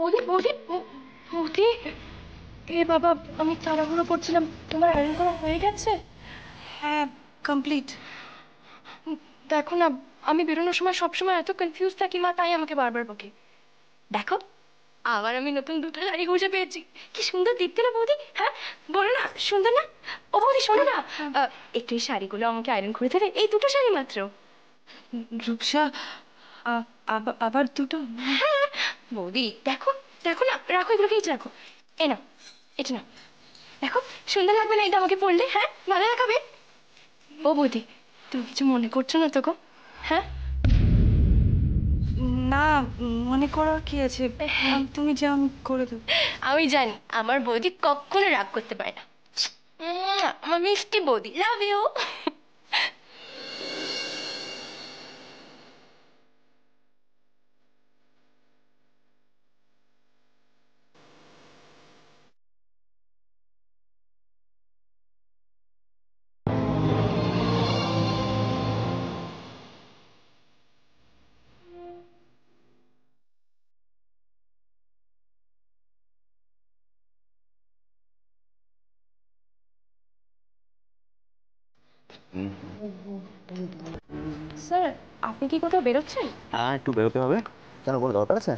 বৌদি বৌদি বৌদি, এ বাবা আমি তাড়াহুড়ো করছিলাম, তোমার আয়রন করা হয়ে গেছে? হ্যাঁ, কমপ্লিট। দেখো না, আমি বেরোনোর সময় সবসময় এত কনফিউজ থাকি মা, তাই আমাকে বারবার বকে। দেখো আবার আমি নতুন দুটো শাড়ি খুঁজে পেয়েছি, কি সুন্দর দেখতে না বৌদি? হ্যাঁ বলো না, সুন্দর না? ও বৌদি শোনো না, একটু এই শাড়িগুলো আমাকে আয়রন করে দেবে, এই দুটো শাড়ি মাত্র। রূপসা, আবার দুটো? হ্যাঁ বৌদি, দেখো দেখো না, রাখো এগুলোকে, এই রাখো। এ না, এটা না, দেখো সুন্দর লাগবে না এটা আমাকে পরলে? হ্যাঁ ভালো দেখাবে। ও বৌদি, তুমি কিছু মনে করছো না তো গো? হ্যাঁ না, মনে করার কি আছে, তুমি যেমন করে দেবো। আমি জানি আমার বৌদি কখনো রাগ করতে পারে না। আমার মিষ্টি বৌদি, লাভ ইউ। স্যার, আপনি কি কোথাও বেরোচ্ছেন? হ্যাঁ, একটু বেরোতে হবে। কেন, কোনো দরকার আছে?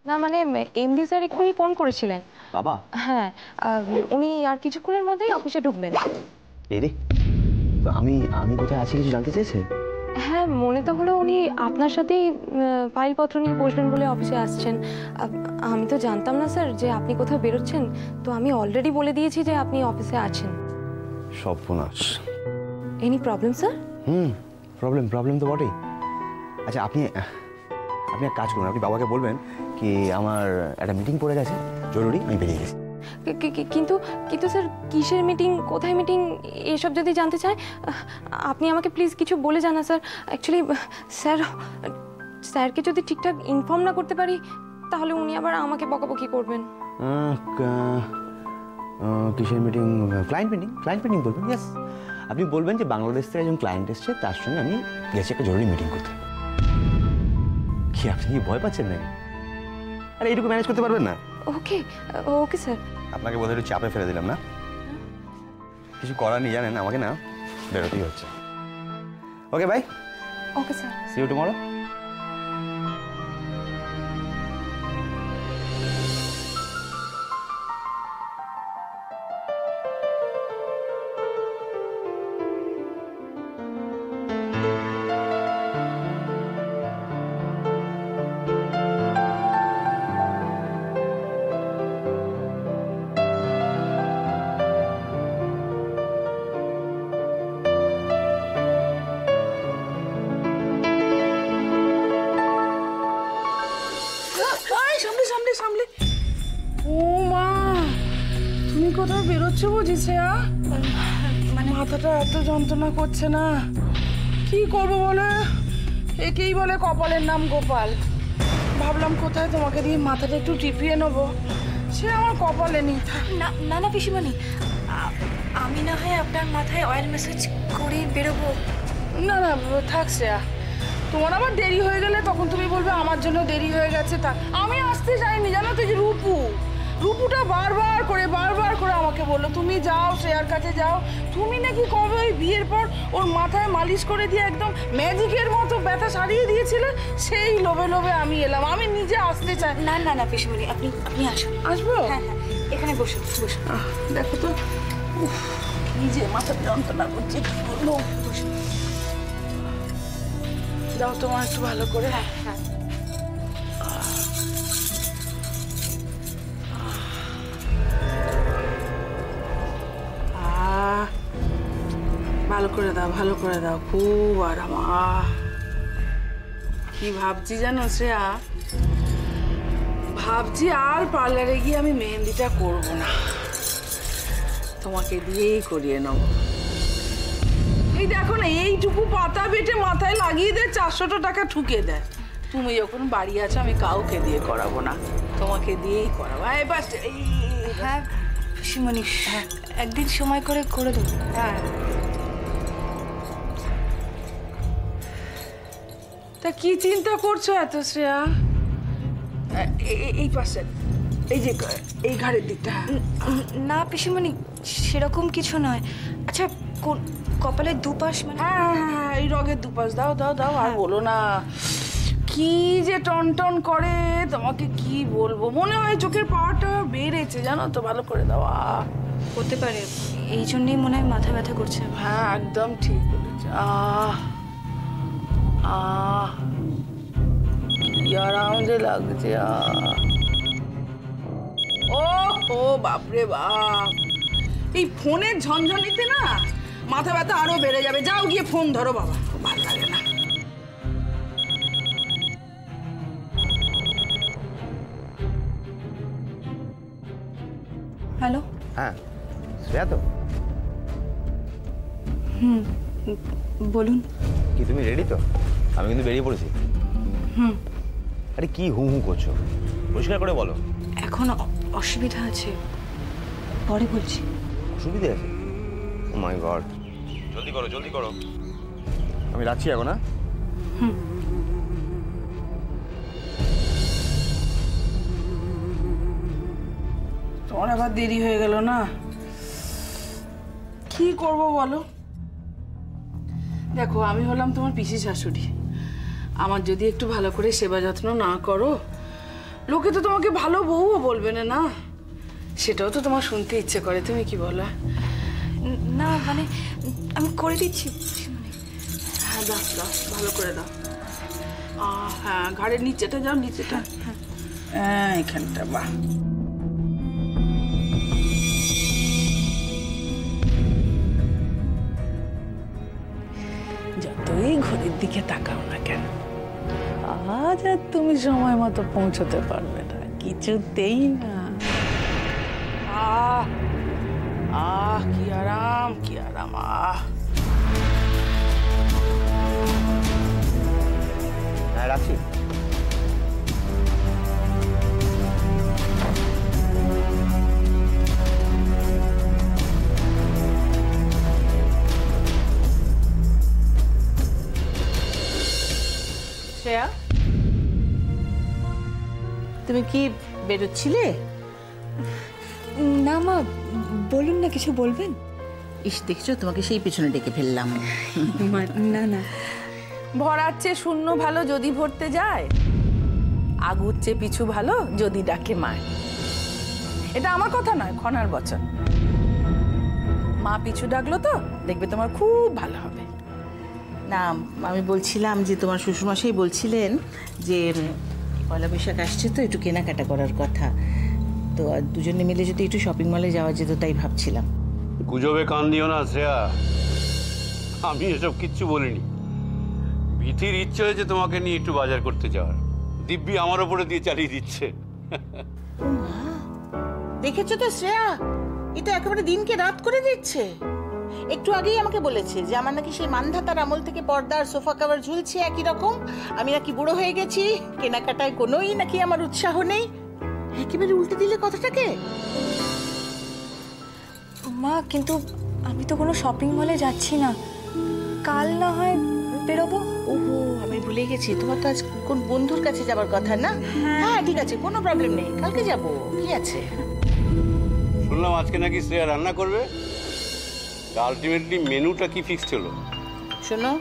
না মানে এমডি স্যার এক্ষুনি ফোন করেছিলেন। বাবা? হ্যাঁ, উনি আর কিছুক্ষণের মধ্যেই অফিসে ঢুকবেন। এই রে, আমি আমি কোথায় আছি কিছু জানতে চেয়েছে? হ্যাঁ, মনে তো হলো উনি আপনার সাথেই ফাইলপত্র নিয়ে বসবেন বলে অফিসে আসছেন। আমি তো জানতাম না স্যার যে আপনি কোথাও বেরোচ্ছেন, তো আমি অলরেডি বলে দিয়েছি যে আপনি অফিসে আছেন। সর্বনাশ। Any problem sir? প্রবলেম তো বটেই। আচ্ছা, আপনি এক কাজ করুন, আপনি বাবাকে বলবেন কি আমার একটা মিটিং পড়ে গেছে জরুরি, আমি বেরিয়ে গেছি। কিন্তু কিন্তু স্যার, কিসের মিটিং, কোথায় মিটিং, এসব যদি জানতে চায় আপনি আমাকে প্লিজ কিছু বলে জানা স্যার। অ্যাকচুয়ালি স্যারকে যদি ঠিকঠাক ইনফর্ম না করতে পারি তাহলে উনি আবার আমাকে বকাবকি করবেন। কিসের মিটিং? ক্লায়েন্ট মিটিং বলবেন। ইয়েস, আপনি বলবেন যে বাংলাদেশ থেকে একজন ক্লায়েন্ট এসছে, তার সঙ্গে আমি গেছি একটা জরুরি মিটিং করতে। কি আপনি কি ভয় পাচ্ছেন নাকি? আরে এইটুকু ম্যানেজ করতে পারবেন না? ওকে ওকে স্যার। আপনাকে বোধহয় একটু চাপে ফেলে দিলাম না? কিছু করার নেই, জানেন আমাকে না বেরোতেই হচ্ছে। Okay bye. Okay sir. See you tomorrow. সামলে। ও মা, তুমি কোথাও বেরোচ্ছো বুঝিছে? মানে মাথাটা এত যন্ত্রণা করছে না, কি করবো বলে? একেই বলে কপালের নাম গোপাল। ভাবলাম কোথায় তোমাকে দিয়ে মাথাটা একটু টিপিয়ে নেবো, সে আমার কপালে নেই। না না না পিসিমণি, আমি না হয় আপনার মাথায় অয়েল ম্যাসাজ করে বেরোবো। না না থাক শ্রেয়া, তোমার আবার দেরি হয়ে গেলে তখন তুমি বলবে আমার জন্য দেরি হয়ে গেছে। তা আমি আসতে চাইনি, জানো তো, যে রূপুটা বারবার করে আমাকে বললো তুমি যাও, শ্রেয়ার কাছে যাও। তুমি নাকি কবে ওই বিয়ের পর ওর মাথায় মালিশ করে দিয়ে একদম ম্যাজিকের মতো ব্যথা সারিয়ে দিয়েছিলে, সেই লোভে আমি এলাম। আমি নিজে আসতে চাই। না না না পিসিমণি, আপনি আসুন। আসবো? হ্যাঁ হ্যাঁ, এখানে বসুন। দেখো তো নিজে মাথার যন্ত্রণা করছে, কি বলবো। বসুন। দাও তোমার একটু ভালো করে। হ্যাঁ হ্যাঁ। ভালো করে দাও, খুব আরাম। কি ভাবছি জানো শ্রেয়া, ভাবছি আর পার্লারে গিয়ে আমি মেহেন্দিটা করবো না, তোমাকে দিয়েই করিয়ে নেব। এই দেখো না, এইটুকু পাতা বেটে মাথায় লাগিয়ে দেয়, 400 টাকা ঠুকে দেয়। তুমি যখন বাড়ি আছো আমি কাউকে দিয়ে করাবো না, তোমাকে দিয়েই করাবো। হ্যাঁ পিসিমণি, একদিন সময় করে দেবো। হ্যাঁ, তা কি চিন্তা করছো এত শ্রেয়া? এই পাশে এই যে এই ঘাড়ের দিকটা। না পিসিমণি, সেরকম কিছু নয়। আচ্ছা, কপালের দুপাশ মানে? হ্যাঁ, এই রগের দুপাশ। দাও দাও দাও, আর বলো না, কি যে টন টন করে, তোমাকে কি বলবো, মনে হয় চোখের পাওয়ারটা বেড়েছে জানো তো, ভালো করে দাও। হতে পারে, এই জন্যই মনে হয় মাথা ব্যথা করছে। হ্যাঁ, একদম ঠিক বলেছে। কি আরাম যে লাগছে। ও বাপরে বাপ, এই ফোনের ঝনঝনিতে না মাথা ব্যথা আরো বেড়ে যাবে। যাও গিয়ে ফোন ধরো বাবা, ভালো লাগে না। হ্যালো। হ্যাঁ শ্রেয়া তো? বলুন। কি তুমি রেডি তো? আমি কিন্তু বেরিয়ে পড়েছি। আরে কি হু হু করছো, পরিষ্কার করে বলো। এখন অসুবিধা আছে, পরে বলছি। অসুবিধে আছে? ও মাই গড, জলদি করো জলদি করো। আমি রাখছি এখন। হ্যাঁ তোমার আবার দেরি হয়ে গেল না, কি করব বলো। দেখো, আমি হলাম তোমার পিসি শাশুড়ি। আমার যদি একটু ভালো করে সেবা যত্ন না করো, লোকে তো তোমাকে ভালো বউও বলবে না, না? সেটাও তো তোমার শুনতে ইচ্ছে করে, তুমি কি বলো? না মানে আমি করে দিচ্ছি পিসিমণি। হ্যাঁ দাও দাও, ভালো করে দাও। হ্যাঁ, ঘাড়ের নিচেটা যাও, নিচেটা। হ্যাঁ, এখানটা। বাহ, যতই ঘড়ির দিকে তাকাও না কেন, আজ আর তুমি সময় মতো পৌঁছতে পারবে না, কিছুতেই না। কি আরাম, কি আরাম। হ্যাঁ রাখছি। শ্রেয়া, তুমি কি বেরোচ্ছিলে? না মা, বলুন না, কিছু বলবেন? ইস, দেখছো, তোমাকে সেই পিছনে ডেকে ফেললাম। না না, ভরার চেয়ে শূন্য ভালো যদি ভরতে যায়, আগুর চেয়ে পিছু ভালো যদি ডাকে মায়। এটা আমার কথা নয়, খনার বচন। মা পিছু ডাকলো তো দেখবে তোমার খুব ভালো হবে। না, আমি বলছিলাম যে তোমার শ্বশুরমশাই বলছিলেন যে পয়লা বৈশাখ আসছে তো একটু কেনাকাটা করার কথা, তো দুজনে মিলে যদি একটু শপিং মলে যাওয়া যেত তাই ভাবছিলাম। গুজবে কান দিও না শ্রেয়া, আমি এসব কিচ্ছু বলিনি। বিথির ইচ্ছে হয়েছে তোমাকে নিয়ে একটু বাজার করতে যাওয়ার, দিব্যি আমার ওপরে দিয়ে চালিয়ে দিচ্ছে। দেখেছো তো শ্রেয়া, এটা একেবারে দিনকে রাত করে দিচ্ছে। একটু আগেই আমাকে বলেছে যে আমার নাকি সেই মানধাতার আমল থেকে পর্দা আর সোফা কভার ঝুলছে একই রকম, আমি নাকি বুড়ো হয়ে গেছি, কেনাকাটায় কোনোই নাকি আমার উৎসাহ নেই। একেবারে উল্টে দিলে কথাটাকে। মা কিন্তু আমি তো কোনো শপিং মলে যাচ্ছি না, কাল না হয় বেরোবো। ওহো, আমি ভুলে গেছি, তোমার তো আজ কোন বন্ধুর কাছে যাবার কথা না? হ্যাঁ ঠিক আছে, কোনো প্রবলেম নেই, কালকে যাবো, কি আছে। শুনলাম আজকে নাকি শ্রেয়া রান্না করবে। আলটিমেটলি মেনুটা কি ফিক্সড হলো? শোনো,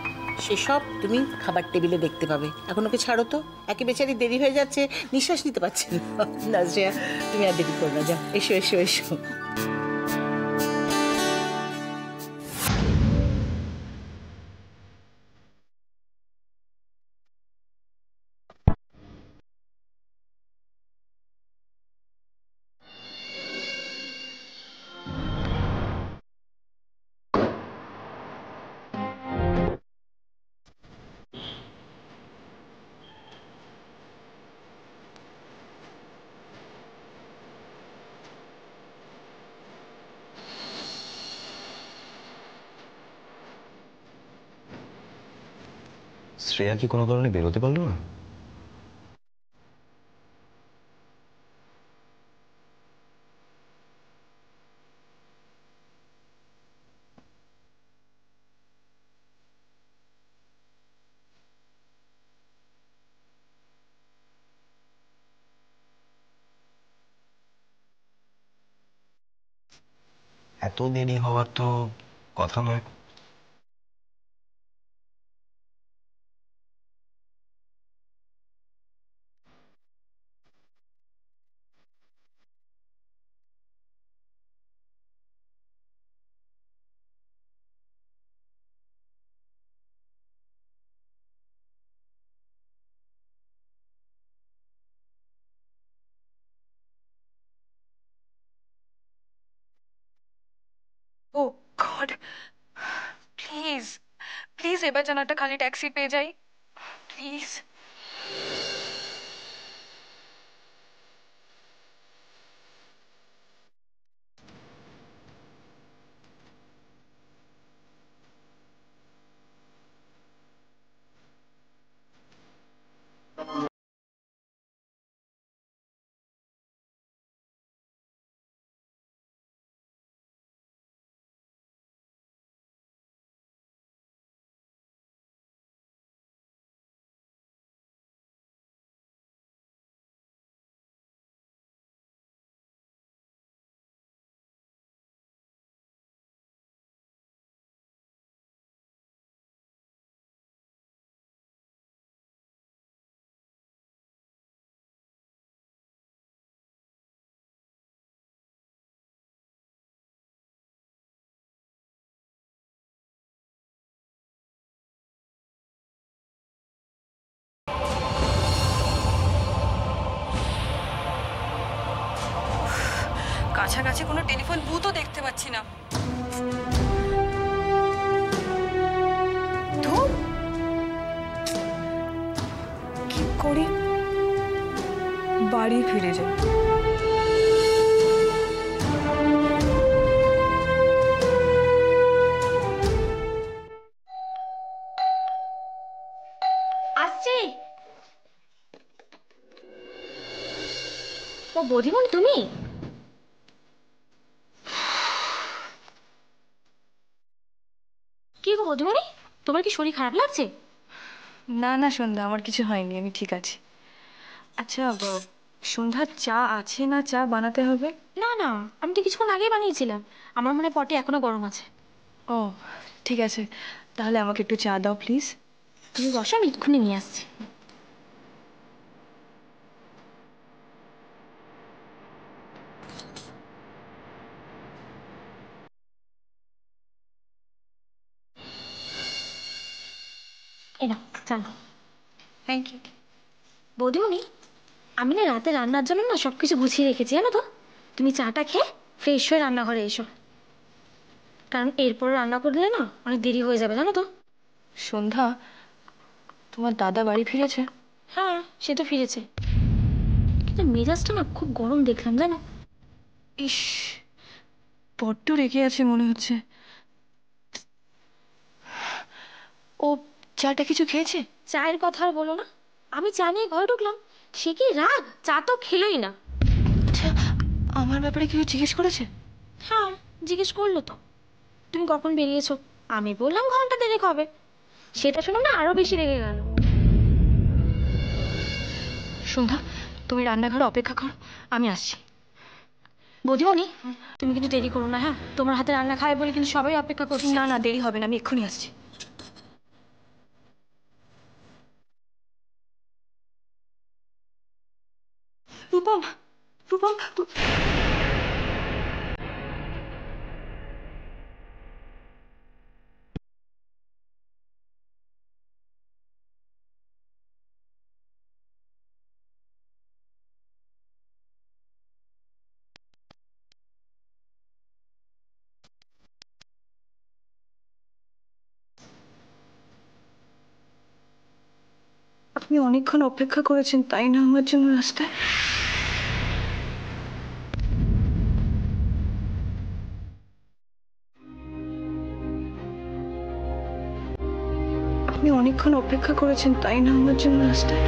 সেসব তুমি খাবার টেবিলে দেখতে পাবে, এখন ওকে ছাড়ো তো, একে বেচারি দেরি হয়ে যাচ্ছে, নিঃশ্বাস নিতে পারছে না। না শ্রেয়া, তুমি আর দেরি করো না, যাও, এসো এসো এসো। শ্রেয়া কি কোনো কারণে বেরোতে পারলো না? এত দেরি হওয়ার তো কথা নয়। ও গড, প্লিজ প্লিজ এবার যেন একটা খালি ট্যাক্সি পেয়ে যাই, প্লিজ। কাছাকাছি কোনো টেলিফোন বুথও দেখতে পাচ্ছি না। ধুর, কি করি, বাড়ি ফিরে যাই। আসছি। ও বৌদিমণি তুমি? কি গো বৌদিমণি, তোমার কি শরীর খারাপ লাগছে? না না সন্ধ্যা, আমার কিছু হয়নি, আমি ঠিক আছি। আচ্ছা সন্ধ্যার চা আছে না চা বানাতে হবে? না না, আমি তো কিছুক্ষণ আগেই বানিয়েছিলাম। আমার মনে হয় পটে এখনো গরম আছে। ও ঠিক আছে, তাহলে আমাকে একটু চা দাও প্লিজ। তুমি বসো, আমি এক্ষুনি নিয়ে আসছি। এই নাও চা নাও। Thank you. বৌদিমণি, আমি না রাতে রান্নার জন্য না সবকিছু গুছিয়ে রেখেছি জানো তো। তুমি চাটা খেয়ে ফ্রেশ হয়ে রান্নাঘরে এসো, কারণ এরপর রান্না করলে না অনেক দেরি হয়ে যাবে জানো তো। সন্ধ্যা, তোমার দাদা বাড়ি ফিরেছে? হ্যাঁ, সে তো ফিরেছে, কিন্তু মেজাজটা না খুব গরম দেখলাম জানো। ইস, বড্ড রেগে আছে মনে হচ্ছে। ও চাটা কিছু খেয়েছে? চায়ের কথা আর বলো না, আমি চা নিয়ে ঘরে ঢুকলাম, সে কি রাগ, চা তো খেলোই না। আচ্ছা, আমার ব্যাপারে কেউ জিজ্ঞেস করেছে? হ্যাঁ, জিজ্ঞেস করলো তো, তুমি কখন বেরিয়েছো। আমি বললাম ঘন্টা দেরেক হবে, সেটা শুনে না আরো বেশি রেগে গেল। সন্ধ্যা, তুমি রান্নাঘরে অপেক্ষা করো, আমি আসছি। বৌদিমণি, তুমি কিন্তু দেরি করো না, হ্যাঁ, তোমার হাতে রান্না খাবে বলে কিন্তু সবাই অপেক্ষা করছে। না না, দেরি হবে না, আমি এক্ষুনি আসছি। রূপম, রূপম, আপনি অনেকক্ষণ অপেক্ষা করেছেন তাই না আমার জন্য রাস্তায়? আপনি অনেকক্ষণ অপেক্ষা করেছেন তাই না আমার জন্য রাস্তায়?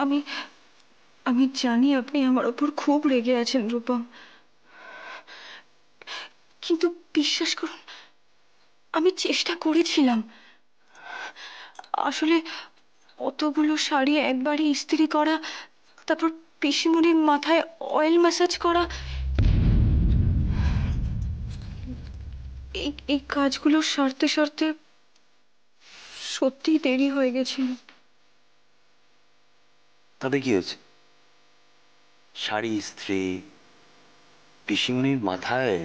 আমি আমি জানি আপনি আমার ওপর খুব রেগে আছেন রূপম, কিন্তু বিশ্বাস করুন, আমি চেষ্টা করেছিলাম। আসলে অতগুলো শাড়ি একবারই ইস্ত্রি করা তারপর পিসিমণির মাথায় অয়েল ম্যাসাজ করা, এই এই কাজগুলো সারতে সারতে সত্যি দেরি হয়ে গেছিল। তবে কি হয়েছে? শাড়ি ইস্ত্রি, পিসিমণির মাথায়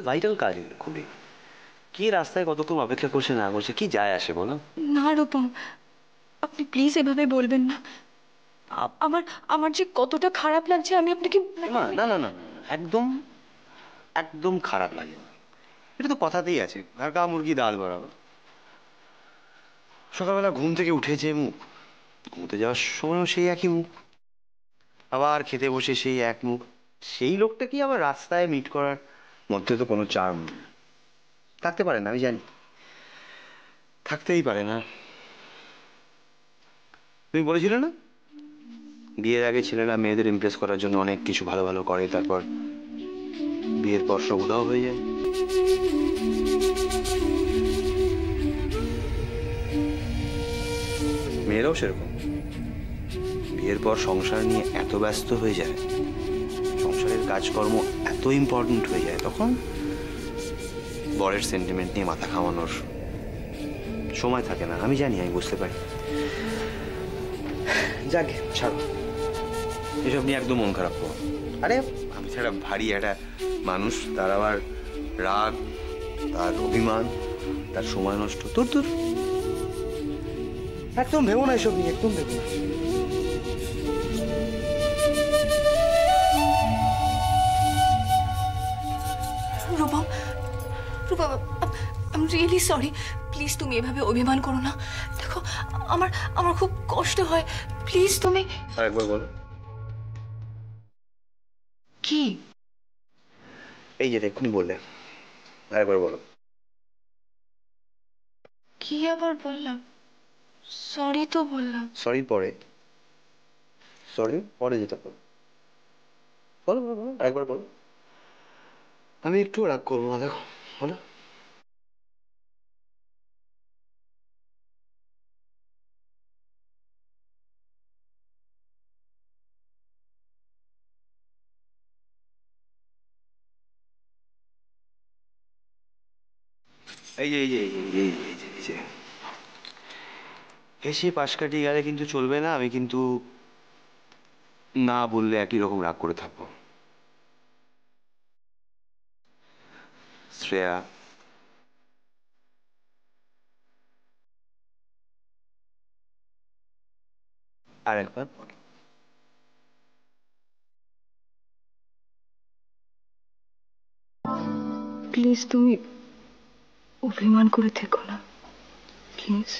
ভাইটাল কাজ এগুলো খুবই। কি রাস্তায় কতক্ষণ অপেক্ষা করছে না করছে কি যায় আসে বলো? না রূপম, আপনি প্লিজ এভাবে বলবেন না। আমার আমার যে কতটা খারাপ লাগছে আমি আপনাকে না না না না না, একদম একদম খারাপ লাগে না। এটা তো কথাতেই আছে, ঘাকা মুরগি ডাল বরাবর। সকালবেলা ঘুম থেকে উঠে যে মুখ, ঘুমোতে যাওয়ার সময়ও সেই একই মুখ, আবার খেতে বসে সেই এক মুখ। সেই লোকটা কি আবার রাস্তায় মিট করার মধ্যে তো কোনো চার্ম থাকতে পারে না, আমি জানি থাকতেই পারে না। তুমি বলেছিলে না বিয়ের আগে ছেলেরা মেয়েদের ইমপ্রেস করার জন্য অনেক কিছু ভালো ভালো করে, তারপর বিয়ের পর সব উধাও হয়ে যায়। মেয়েরাও সেরকম, বিয়ের পর সংসার নিয়ে এত ব্যস্ত হয়ে যায়, সংসারের কাজকর্ম এত ইম্পর্টেন্ট হয়ে যায়, তখন বরের সেন্টিমেন্ট নিয়ে মাথা ঘামানোর সময় থাকে না। আমি জানি, আমি বুঝতে পারি। যাকে ছাড়ো, এসব নিয়ে একদম মন খারাপ করো। আরে আমি ছাড়া ভারী একটা মানুষ, তার আবার রাগ, তার অভিমান, তার সময় নষ্ট, তোর তোর একদম ভেবো না এসব নিয়ে, একদম ভেবো না। Rupam, Rupam, I am really sorry. Please তুমি এভাবে অভিমান করো না। দেখো আমার আমার খুব কষ্ট হয়, প্লিজ তুমি। আরেকবার বলো। কি? এই যে এক্ষুনি বললে, আরেকবার বলো। কি আবার বললাম? সরি তো বললাম। সরি পরে, সরি পরে যেটা বলো, বলো বলো বলো, আরেকবার বলো। আমি একটু রাগ করবো না, দেখো বলো। এই যে এই যে এই যে এই যে এই যে এই যে হেসে পাশ কাটিয়ে গেলে কিন্তু চলবে না। আমি কিন্তু না বললে একই রকম রাগ করে থাকবো। শ্রেয়া, আরেকবার বলো। প্লিজ তুমি অভিমান করে থেকো না, প্লিজ।